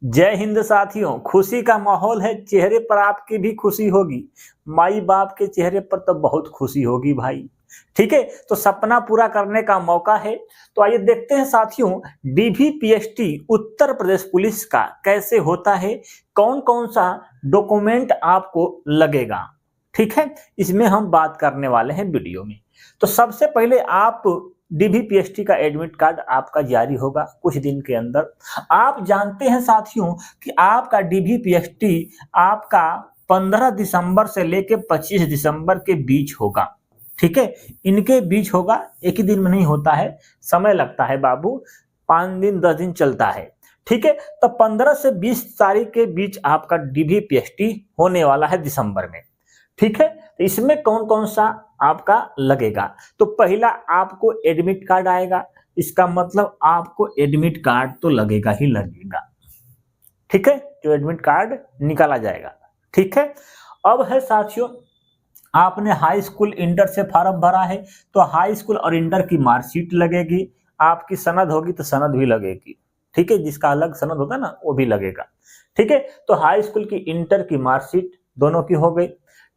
जय हिंद साथियों, खुशी का माहौल है, चेहरे पर आपकी भी खुशी होगी। माई बाप के चेहरे पर तो बहुत खुशी होगी भाई। ठीक है, तो सपना पूरा करने का मौका है। तो आइए देखते हैं साथियों, डीवीपीएसटी उत्तर प्रदेश पुलिस का कैसे होता है, कौन कौन सा डॉक्यूमेंट आपको लगेगा। ठीक है, इसमें हम बात करने वाले हैं वीडियो में। तो सबसे पहले आप डीवीपीएसटी का एडमिट कार्ड आपका जारी होगा कुछ दिन के अंदर। आप जानते हैं साथियों कि आपका डीवीपीएसटी आपका 15 दिसंबर से लेकर 25 दिसंबर के बीच होगा। ठीक है, इनके बीच होगा, एक ही दिन में नहीं होता है, समय लगता है बाबू, 5 दिन 10 दिन चलता है। ठीक है, तो 15 से 20 तारीख के बीच आपका डीवीपीएसटी होने वाला है दिसंबर में। ठीक है, तो इसमें कौन कौन सा आपका लगेगा। तो पहला आपको एडमिट कार्ड आएगा, इसका मतलब आपको एडमिट कार्ड तो लगेगा ही लगेगा। ठीक है, जो एडमिट कार्ड निकाला जाएगा। ठीक है, अब है साथियों, आपने हाई स्कूल इंटर से फॉर्म भरा है तो हाई स्कूल और इंटर की मार्कशीट लगेगी। आपकी सनद होगी तो सनद भी लगेगी। ठीक है, जिसका अलग सनद होता है ना वो भी लगेगा। ठीक है, तो हाई स्कूल की इंटर की मार्कशीट दोनों की हो गई।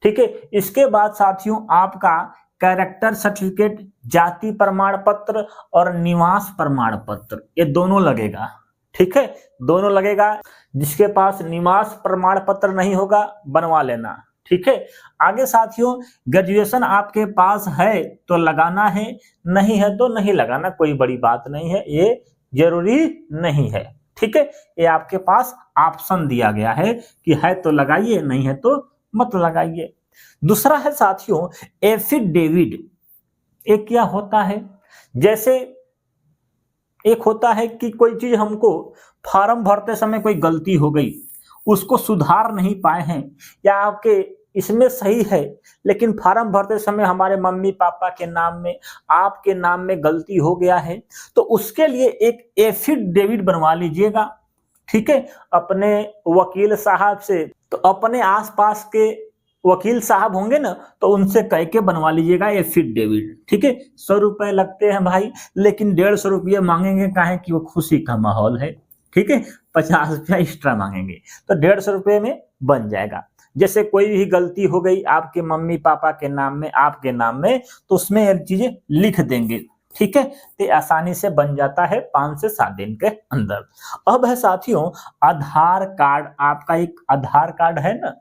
ठीक है, इसके बाद साथियों आपका कैरेक्टर सर्टिफिकेट, जाति प्रमाण पत्र और निवास प्रमाण पत्र, ये दोनों लगेगा। ठीक है, दोनों लगेगा। जिसके पास निवास प्रमाण पत्र नहीं होगा बनवा लेना। ठीक है, आगे साथियों, ग्रेजुएशन आपके पास है तो लगाना है, नहीं है तो नहीं लगाना, कोई बड़ी बात नहीं है, ये जरूरी नहीं है। ठीक है, ये आपके पास ऑप्शन दिया गया है कि है तो लगाइए, नहीं है तो मत लगाइए। दूसरा है साथियों एफिडेविट। एक क्या होता है, जैसे एक होता है कि कोई चीज हमको फॉर्म भरते समय कोई गलती हो गई, उसको सुधार नहीं पाए हैं, या आपके इसमें सही है लेकिन फॉर्म भरते समय हमारे मम्मी पापा के नाम में, आपके नाम में गलती हो गया है, तो उसके लिए एक एफिडेविट बनवा लीजिएगा। ठीक है, अपने वकील साहब से, तो अपने आसपास के वकील साहब होंगे ना तो उनसे कह के बनवा लीजिएगा एफिडेविट। ठीक है, 100 रुपए लगते हैं भाई, लेकिन 150 रुपये मांगेंगे, काहे कि वो खुशी का माहौल है। ठीक है, 50 रुपया एक्स्ट्रा मांगेंगे, तो 150 रुपये में बन जाएगा। जैसे कोई भी गलती हो गई आपके मम्मी पापा के नाम में, आपके नाम में, तो उसमें ये चीजें लिख देंगे। ठीक है, तो आसानी से बन जाता है 5 से 7 दिन के अंदर। अब है साथियों आधार कार्ड, आपका एक आधार कार्ड है ना,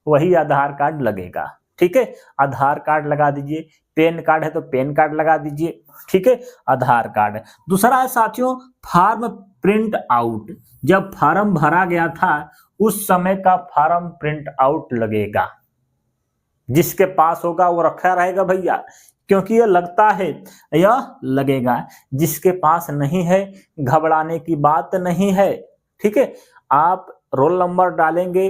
वही आधार कार्ड लगेगा। ठीक है, आधार कार्ड लगा दीजिए, पैन कार्ड है तो पैन कार्ड लगा दीजिए। ठीक है, आधार कार्ड। दूसरा है साथियों फॉर्म प्रिंट आउट, जब फॉर्म भरा गया था उस समय का फॉर्म प्रिंट आउट लगेगा। जिसके पास होगा वो रखा रहेगा भैया, क्योंकि ये लगता है, यह लगेगा। जिसके पास नहीं है घबराने की बात नहीं है। ठीक है, आप रोल नंबर डालेंगे,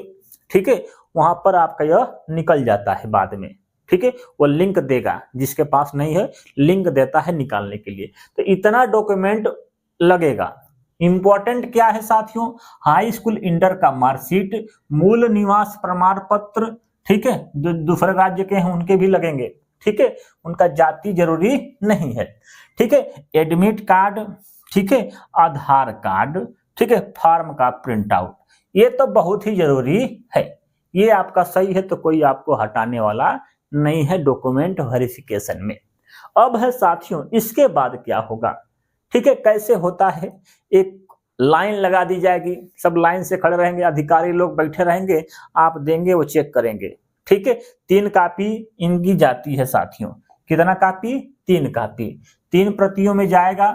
ठीक है, वहां पर आपका यह निकल जाता है बाद में। ठीक है, वो लिंक देगा, जिसके पास नहीं है लिंक देता है निकालने के लिए। तो इतना डॉक्यूमेंट लगेगा। इंपॉर्टेंट क्या है साथियों, हाई स्कूल इंटर का मार्कशीट, मूल निवास प्रमाण पत्र। ठीक है, जो दूसरे राज्य के हैं उनके भी लगेंगे। ठीक है, उनका जाति जरूरी नहीं है। ठीक है, एडमिट कार्ड, ठीक है, आधार कार्ड, ठीक है, फॉर्म का प्रिंट आउट, ये तो बहुत ही जरूरी है। ये आपका सही है तो कोई आपको हटाने वाला नहीं है डॉक्यूमेंट वेरिफिकेशन में। अब है साथियों इसके बाद क्या होगा। ठीक है, कैसे होता है, एक लाइन लगा दी जाएगी, सब लाइन से खड़े रहेंगे, अधिकारी लोग बैठे रहेंगे, आप देंगे वो चेक करेंगे। ठीक है, 3 कापी इनकी जाती है साथियों। कितना कापी, 3 कापी, 3 प्रतियों में जाएगा।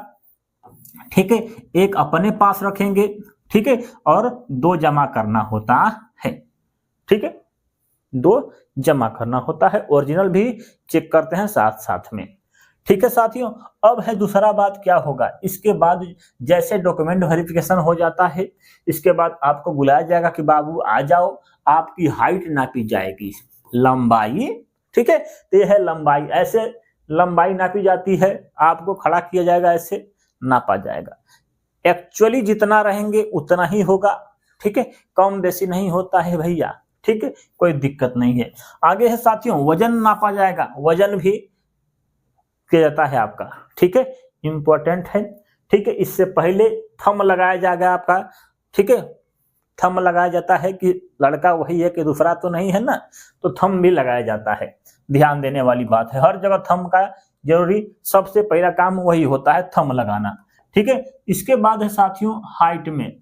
ठीक है, एक अपने पास रखेंगे, ठीक है, और 2 जमा करना होता है। ठीक है, 2 जमा करना होता है, ओरिजिनल भी चेक करते हैं साथ साथ में। ठीक है साथियों, अब है दूसरा बात क्या होगा, इसके बाद जैसे डॉक्यूमेंट वेरिफिकेशन हो जाता है, इसके बाद आपको बुलाया जाएगा कि बाबू आ जाओ, आपकी हाइट नापी जाएगी, लंबाई। ठीक है, तो यह है लंबाई, ऐसे लंबाई नापी जाती है, आपको खड़ा किया जाएगा, ऐसे नापा जाएगा। एक्चुअली जितना रहेंगे उतना ही होगा। ठीक है, कम बेसी नहीं होता है भैया। ठीक है, कोई दिक्कत नहीं है। आगे है साथियों वजन नापा जाएगा, वजन भी किया जाता है आपका। ठीक है, इंपॉर्टेंट है। ठीक है, इससे पहले थंब लगाया जाएगा आपका ठीक है, थंब लगाया जाता है कि लड़का वही है कि दूसरा तो नहीं है ना, तो थंब भी लगाया जाता है। ध्यान देने वाली बात है, हर जगह थंब का जरूरी सबसे पहला काम वही होता है, थंब लगाना। ठीक है, इसके बाद है साथियों हाइट में,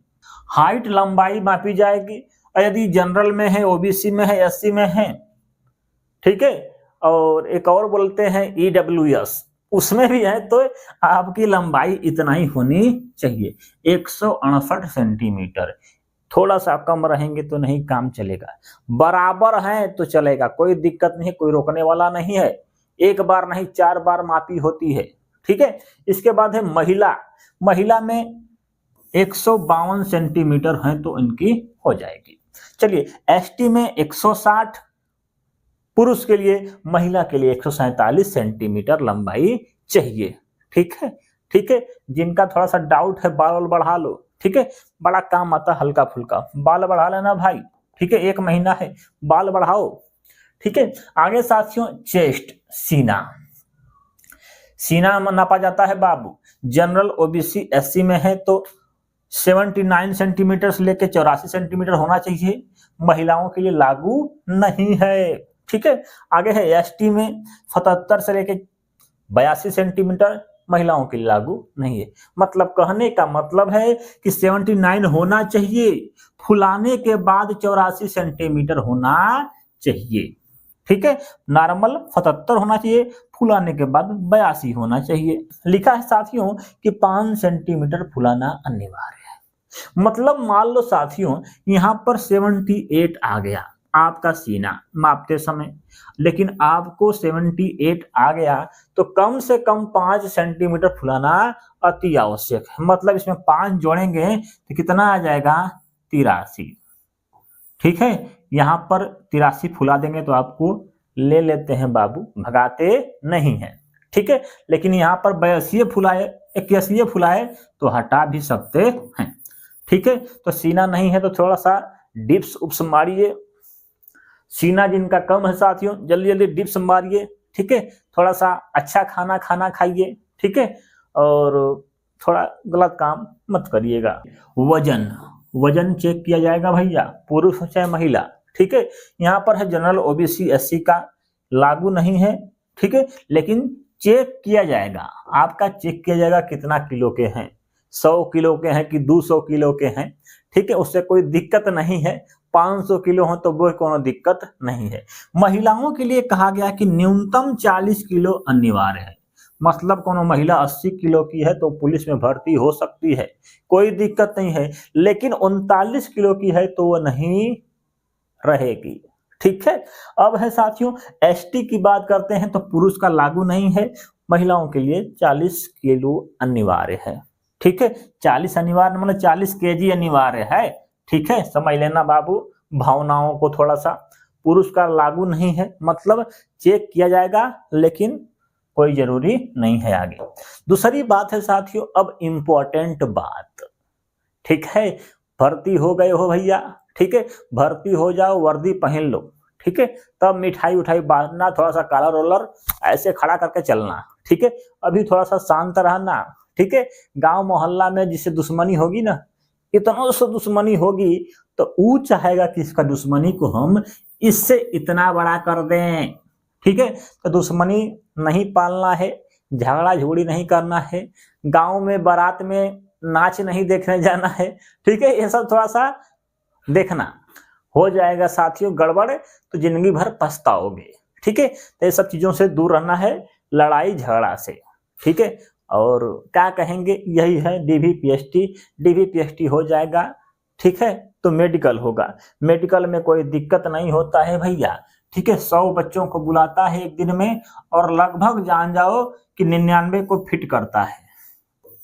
हाइट लंबाई मापी जाएगी, यदि जनरल में है, ओबीसी में है, एससी में है, ठीक है, और एक और बोलते हैं ईडब्ल्यूएस, उसमें भी है, तो आपकी लंबाई इतना ही होनी चाहिए, 168 सेंटीमीटर। थोड़ा सा कम रहेंगे तो नहीं काम चलेगा, बराबर है तो चलेगा, कोई दिक्कत नहीं, कोई रोकने वाला नहीं है। एक बार नहीं 4 बार मापी होती है। ठीक है, इसके बाद है महिला, महिला में 152 सेंटीमीटर है तो इनकी हो जाएगी। चलिए, एसटी में 160, पुरुष के लिए, महिला के लिए 147 सेंटीमीटर लंबाई चाहिए। ठीक है, ठीक है, जिनका थोड़ा सा डाउट है बाल बढ़ा लो, ठीक है, बड़ा काम आता है, हल्का फुल्का बाल बढ़ा लेना भाई। ठीक है, 1 महीना है, बाल बढ़ाओ। ठीक है, आगे साथियों चेस्ट, सीना, सीना नापा जाता है बाबू, जनरल ओबीसी एससी में है तो 79 सेंटीमीटर से लेकर 84 सेंटीमीटर होना चाहिए, महिलाओं के लिए लागू नहीं है। ठीक है, आगे है एसटी में 77 से लेकर 82 सेंटीमीटर, महिलाओं के लिए लागू नहीं है। मतलब कहने का मतलब है कि 79 होना चाहिए, फुलाने के बाद 84 सेंटीमीटर होना चाहिए। ठीक है, नॉर्मल 77 होना चाहिए, फुलाने के बाद 82 होना चाहिए। लिखा है साथियों कि 5 सेंटीमीटर फुलाना अनिवार्य है। मतलब मान लो साथियों यहाँ पर 78 आ गया आपका सीना मापते समय, लेकिन आपको 78 आ गया तो कम से कम 5 सेंटीमीटर फुलाना अति आवश्यक है। मतलब इसमें 5 जोड़ेंगे तो कितना आ जाएगा, 83। ठीक है, यहाँ पर 83 फुला देंगे तो आपको ले लेते हैं बाबू, भगाते नहीं है। ठीक है, लेकिन यहाँ पर 82 फुलाए, 81 फुलाए तो हटा भी सकते हैं। ठीक है, तो सीना नहीं है तो थोड़ा सा डिप्स उप्स मारिए, सीना जिनका कम है साथियों जल्दी जल्दी डिप्स मारिए। ठीक है, थोड़ा सा अच्छा खाना खाइए। ठीक है, और थोड़ा गलत काम मत करिएगा। वजन, वजन चेक किया जाएगा भैया, पुरुष हो चाहे महिला। ठीक है, यहाँ पर है जनरल ओबीसी एससी का लागू नहीं है। ठीक है, लेकिन चेक किया जाएगा, आपका चेक किया जाएगा कितना किलो के हैं, 100 किलो के हैं कि 200 किलो के हैं। ठीक है, उससे कोई दिक्कत नहीं है, 500 किलो हो तो वो कोनो दिक्कत नहीं है। महिलाओं के लिए कहा गया कि न्यूनतम 40 किलो अनिवार्य है। मतलब कोनो महिला 80 किलो की है तो पुलिस में भर्ती हो सकती है, कोई दिक्कत नहीं है, लेकिन 39 किलो की है तो वो नहीं रहेगी। ठीक है, अब है साथियों एसटी की बात करते हैं तो पुरुष का लागू नहीं है, महिलाओं के लिए 40 किलो अनिवार्य है। ठीक है, 40 अनिवार्य मतलब 40 केजी अनिवार्य है। ठीक है, समझ लेना बाबू भावनाओं को थोड़ा सा। पुरुष का लागू नहीं है, मतलब चेक किया जाएगा लेकिन कोई जरूरी नहीं है। आगे दूसरी बात है साथियों, अब इंपॉर्टेंट बात, ठीक है, भर्ती हो गए हो भैया, ठीक है, भर्ती हो जाओ, वर्दी पहन लो, ठीक है, तब मिठाई उठाई बांटना, थोड़ा सा कालर रोलर ऐसे खड़ा करके चलना। ठीक है, अभी थोड़ा सा शांत रहना। ठीक है, गांव मोहल्ला में जिससे दुश्मनी होगी ना, इतना से दुश्मनी होगी तो वो चाहेगा कि इसका दुश्मनी को हम इससे इतना बड़ा कर दें। ठीक है, तो दुश्मनी नहीं पालना है, झगड़ा झूड़ी नहीं करना है, गांव में बारात में नाच नहीं देखने जाना है। ठीक है, ये सब थोड़ा सा देखना, हो जाएगा साथियों गड़बड़ तो जिंदगी भर पछताओगे। ठीक है, तो ये सब चीजों से दूर रहना है, लड़ाई झगड़ा से। ठीक है, और क्या कहेंगे, यही है डीवीपीएसटी हो जाएगा। ठीक है, तो मेडिकल होगा, मेडिकल में कोई दिक्कत नहीं होता है भैया। ठीक है, 100 बच्चों को बुलाता है एक दिन में और लगभग जान जाओ कि 99 को फिट करता है।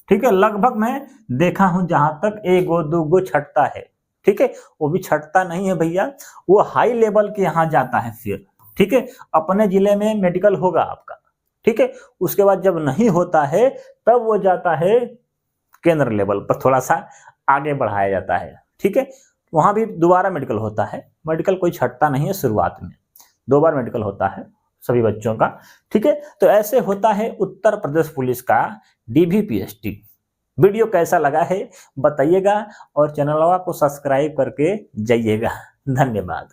ठीक है, लगभग मैं देखा हूं, जहां तक 1-2 छटता है। ठीक है, वो भी छटता नहीं है भैया, वो हाई लेवल के यहाँ जाता है फिर। ठीक है, अपने जिले में मेडिकल होगा आपका। ठीक है, उसके बाद जब नहीं होता है तब वो जाता है केंद्र लेवल पर, थोड़ा सा आगे बढ़ाया जाता है। ठीक है, वहां भी दोबारा मेडिकल होता है, मेडिकल कोई छटता नहीं है, शुरुआत में 2 बार मेडिकल होता है सभी बच्चों का। ठीक है, तो ऐसे होता है उत्तर प्रदेश पुलिस का डीवीपीएसटी। वीडियो कैसा लगा है बताइएगा और चैनलवा को सब्सक्राइब करके जाइएगा। धन्यवाद।